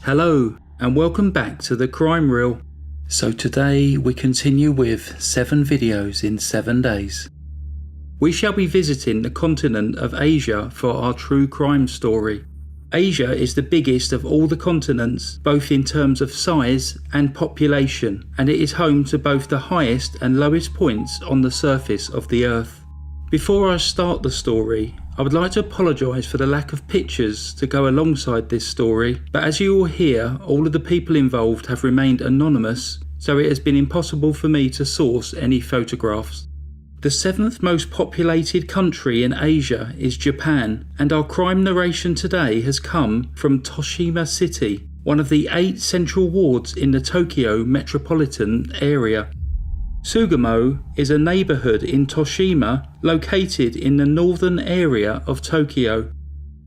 Hello and welcome back to the Crime Reel. So today we continue with 7 videos in 7 days. We shall be visiting the continent of Asia for our true crime story. Asia is the biggest of all the continents, both in terms of size and population, and it is home to both the highest and lowest points on the surface of the Earth. Before I start the story, I would like to apologise for the lack of pictures to go alongside this story, but as you will hear, all of the people involved have remained anonymous, so it has been impossible for me to source any photographs. The 7th most populated country in Asia is Japan, and our crime narration today has come from Toshima City, one of the 8 central wards in the Tokyo metropolitan area. Sugamo is a neighbourhood in Toshima located in the northern area of Tokyo.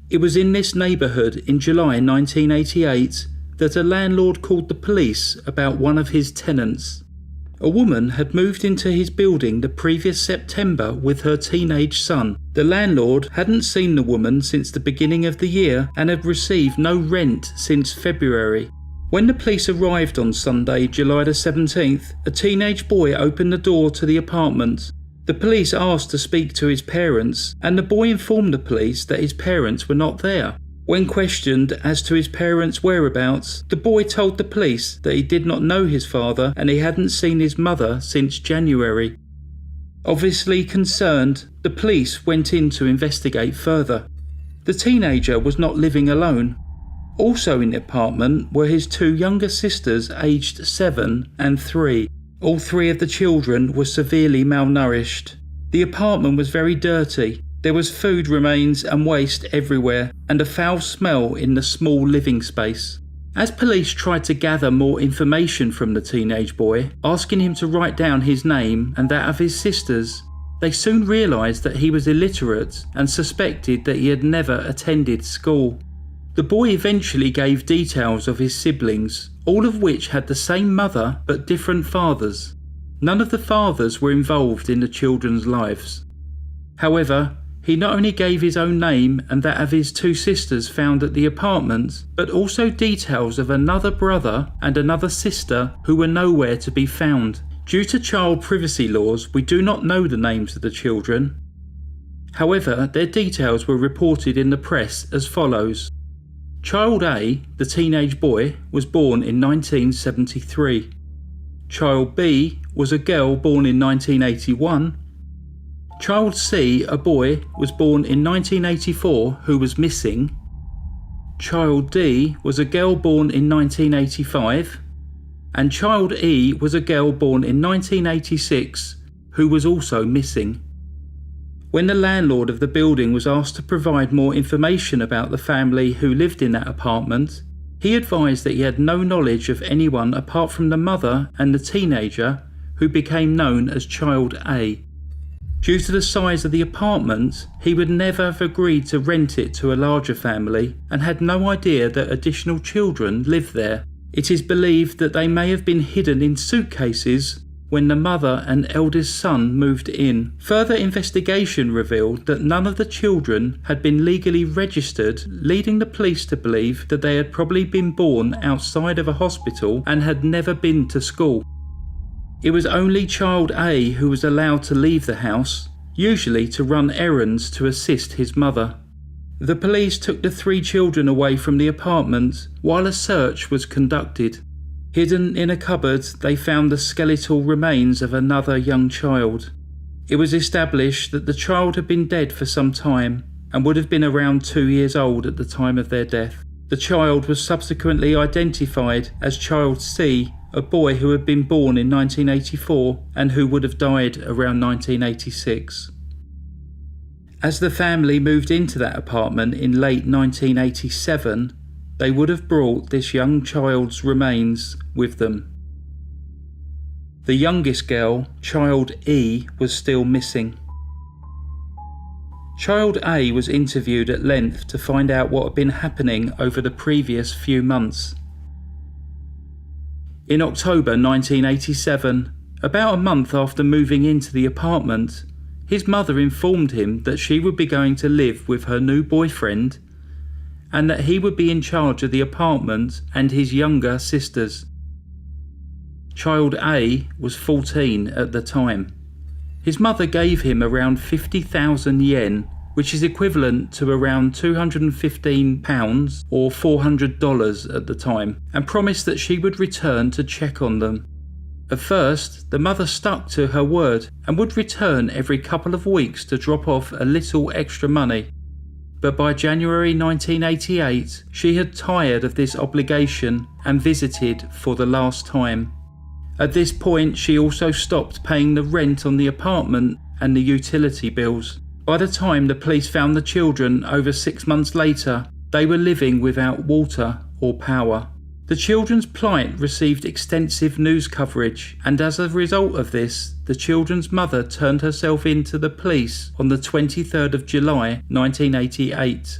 It was in this neighbourhood in July 1988 that a landlord called the police about one of his tenants. A woman had moved into his building the previous September with her teenage son. The landlord hadn't seen the woman since the beginning of the year and had received no rent since February. When the police arrived on Sunday, July the 17th, a teenage boy opened the door to the apartment. The police asked to speak to his parents, and the boy informed the police that his parents were not there. When questioned as to his parents' whereabouts, the boy told the police that he did not know his father and he hadn't seen his mother since January. Obviously concerned, the police went in to investigate further. The teenager was not living alone. Also in the apartment were his 2 younger sisters aged 7 and 3. All 3 of the children were severely malnourished. The apartment was very dirty. There was food remains and waste everywhere, and a foul smell in the small living space. As police tried to gather more information from the teenage boy, asking him to write down his name and that of his sisters, they soon realised that he was illiterate and suspected that he had never attended school. The boy eventually gave details of his siblings, all of which had the same mother but different fathers. None of the fathers were involved in the children's lives. However, he not only gave his own name and that of his 2 sisters found at the apartment, but also details of another brother and another sister who were nowhere to be found. Due to child privacy laws, we do not know the names of the children. However, their details were reported in the press as follows. Child A, the teenage boy, was born in 1973. Child B was a girl born in 1981. Child C, a boy, was born in 1984 who was missing. Child D was a girl born in 1985. And Child E was a girl born in 1986 who was also missing. When the landlord of the building was asked to provide more information about the family who lived in that apartment, he advised that he had no knowledge of anyone apart from the mother and the teenager who became known as Child A. Due to the size of the apartment, he would never have agreed to rent it to a larger family and had no idea that additional children lived there. It is believed that they may have been hidden in suitcases when the mother and eldest son moved in. Further investigation revealed that none of the children had been legally registered, leading the police to believe that they had probably been born outside of a hospital and had never been to school. It was only Child A who was allowed to leave the house, usually to run errands to assist his mother. The police took the 3 children away from the apartment while a search was conducted. Hidden in a cupboard, they found the skeletal remains of another young child. It was established that the child had been dead for some time and would have been around 2 years old at the time of their death. The child was subsequently identified as Child C, a boy who had been born in 1984 and who would have died around 1986. As the family moved into that apartment in late 1987, they would have brought this young child's remains with them. The youngest girl, Child E, was still missing. Child A was interviewed at length to find out what had been happening over the previous few months. In October 1987, about a month after moving into the apartment, his mother informed him that she would be going to live with her new boyfriend and that he would be in charge of the apartment and his younger sisters. Child A was 14 at the time. His mother gave him around 50,000 yen, which is equivalent to around £215 or $400 at the time, and promised that she would return to check on them. At first, the mother stuck to her word and would return every couple of weeks to drop off a little extra money. But by January 1988, she had tired of this obligation and visited for the last time. At this point, she also stopped paying the rent on the apartment and the utility bills. By the time the police found the children over 6 months later, they were living without water or power. The children's plight received extensive news coverage, and as a result of this, the children's mother turned herself in to the police on the 23rd of July 1988.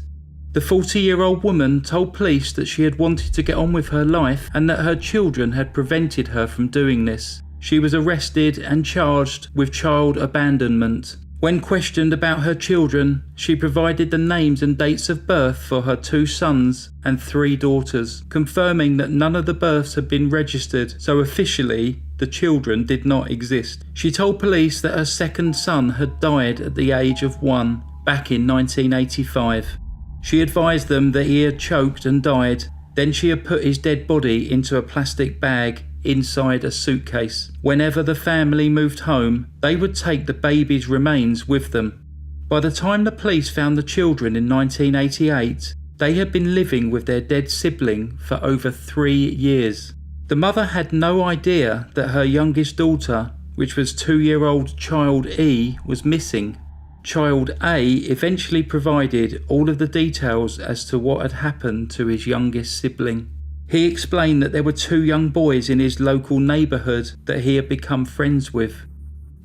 The 40-year-old woman told police that she had wanted to get on with her life and that her children had prevented her from doing this. She was arrested and charged with child abandonment. When questioned about her children, she provided the names and dates of birth for her 2 sons and 3 daughters, confirming that none of the births had been registered, so officially the children did not exist. She told police that her second son had died at the age of 1 back in 1985. She advised them that he had choked and died. Then she had put his dead body into a plastic bag inside a suitcase. Whenever the family moved home, they would take the baby's remains with them. By the time the police found the children in 1988, they had been living with their dead sibling for over 3 years. The mother had no idea that her youngest daughter, which was 2-year-old child E, was missing. Child A eventually provided all of the details as to what had happened to his youngest sibling. He explained that there were 2 young boys in his local neighbourhood that he had become friends with.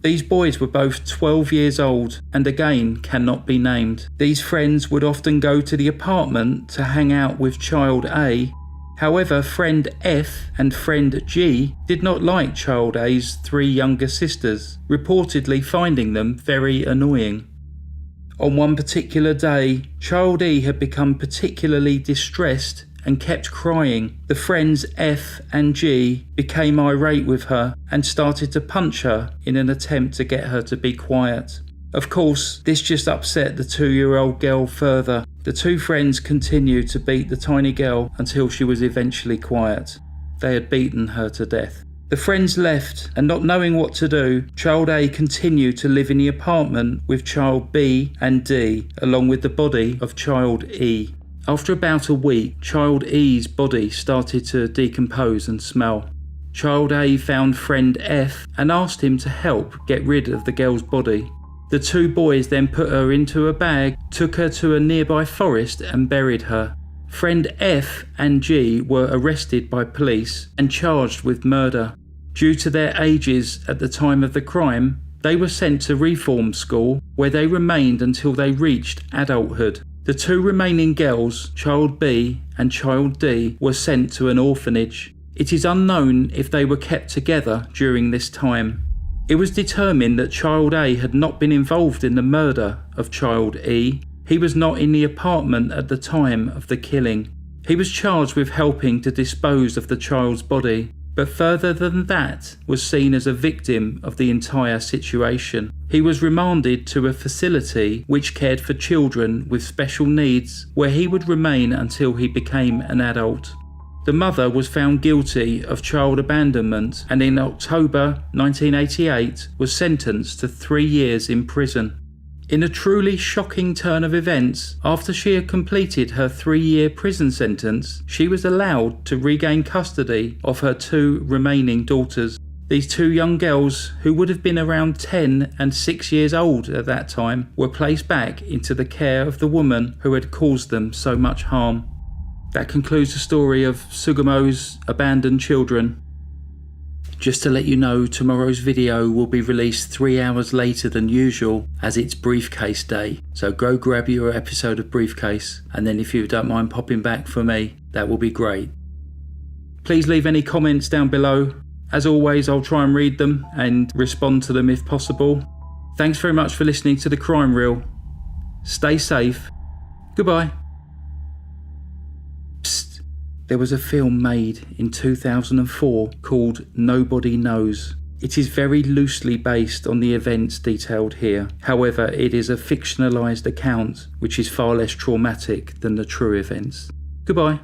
These boys were both 12 years old and again cannot be named. These friends would often go to the apartment to hang out with child A. However, friend F and friend G did not like child A's 3 younger sisters, reportedly finding them very annoying. On one particular day, child E had become particularly distressed and kept crying. The friends F and G became irate with her and started to punch her in an attempt to get her to be quiet. Of course, this just upset the 2-year-old girl further. The 2 friends continued to beat the tiny girl until she was eventually quiet. They had beaten her to death. The friends left, and not knowing what to do, child A continued to live in the apartment with child B and D, along with the body of child E. After about a week, child E's body started to decompose and smell. Child A found friend F and asked him to help get rid of the girl's body. The 2 boys then put her into a bag, took her to a nearby forest and buried her. Friend F and G were arrested by police and charged with murder. Due to their ages at the time of the crime, they were sent to reform school, where they remained until they reached adulthood. The 2 remaining girls, child B and child D, were sent to an orphanage. It is unknown if they were kept together during this time. It was determined that child A had not been involved in the murder of child E. He was not in the apartment at the time of the killing. He was charged with helping to dispose of the child's body, but further than that was seen as a victim of the entire situation. He was remanded to a facility which cared for children with special needs, where he would remain until he became an adult. The mother was found guilty of child abandonment and in October 1988 was sentenced to 3 years in prison. In a truly shocking turn of events, after she had completed her 3-year prison sentence, she was allowed to regain custody of her 2 remaining daughters. These 2 young girls, who would have been around 10 and 6 years old at that time, were placed back into the care of the woman who had caused them so much harm. That concludes the story of Sugamo's abandoned children. Just to let you know, tomorrow's video will be released 3 hours later than usual, as it's briefcase day. So go grab your episode of Briefcase, and then if you don't mind popping back for me, that will be great. Please leave any comments down below. As always, I'll try and read them and respond to them if possible. Thanks very much for listening to The Crime Reel. Stay safe. Goodbye. There was a film made in 2004 called Nobody Knows. It is very loosely based on the events detailed here. However, it is a fictionalized account which is far less traumatic than the true events. Goodbye.